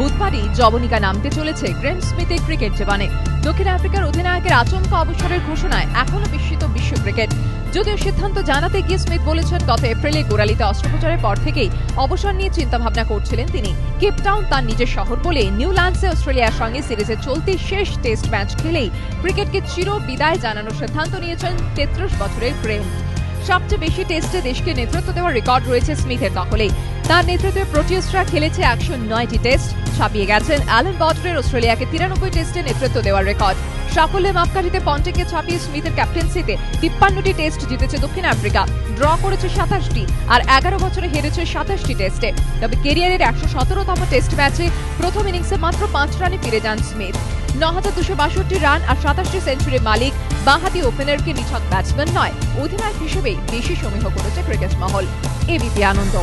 বুধবারই জবনিকা নামতে চলেছে গ্রেম স্মিথের ক্রিকেট জীবনে। দক্ষিণ আফ্রিকার অধিনায়কের আচমকা অবসরের ঘোষণায় এখনো বিস্মিত বিশ্ব ক্রিকেট। যদিও সিদ্ধান্ত জানাতে গিয়ে স্মিথ বলেছেন, গত এপ্রিলে গোড়ালিতে অস্ত্রোপচারের পর থেকেই অবসর নিয়ে চিন্তাভাবনা করছিলেন তিনি। কেপটাউন তার নিজের শহর বলে নিউল্যান্ডসে অস্ট্রেলিয়ার সঙ্গে সিরিজের চলতি শেষ টেস্ট ম্যাচ খেলেই ক্রিকেটকে চির বিদায় জানানোর সিদ্ধান্ত নিয়েছেন 33 বছরের গ্রেম। সবচেয়ে বেশি টেস্টে দেশকে নেতৃত্ব দেওয়ার রেকর্ড রয়েছে স্মিথের দখলে। তার নেতৃত্বে প্রোটিয়াসরা খেলেছে 109টি টেস্ট, ছাপিয়ে গেছেন অ্যালান বটরের অস্ট্রেলিয়াকে 93 টেস্টে নেতৃত্ব দেওয়ার রেকর্ড। সাফল্যে মাপকাঠিতে পন্টিংকে ছাপিয়ে স্মিথের ক্যাপ্টেন্সিতে 53টি টেস্ট জিতেছে দক্ষিণ আফ্রিকা, ড্র করেছে 27টি আর 11 বছরে হেরেছে 27টি টেস্টে। তবে ক্যারিয়ারের 117তম টেস্ট ম্যাচে প্রথম ইনিংসে মাত্র 5 রানে ফিরে যান স্মিথ। 9262 রান আর 27টি সেঞ্চুরির মালিক বাঁহাতি ওপেনারকে নিছক ব্যাটসম্যান নয়, অধিনায়ক হিসেবেই বেশি সমীহ করেছে ক্রিকেট মহল। এবিপি আনন্দ।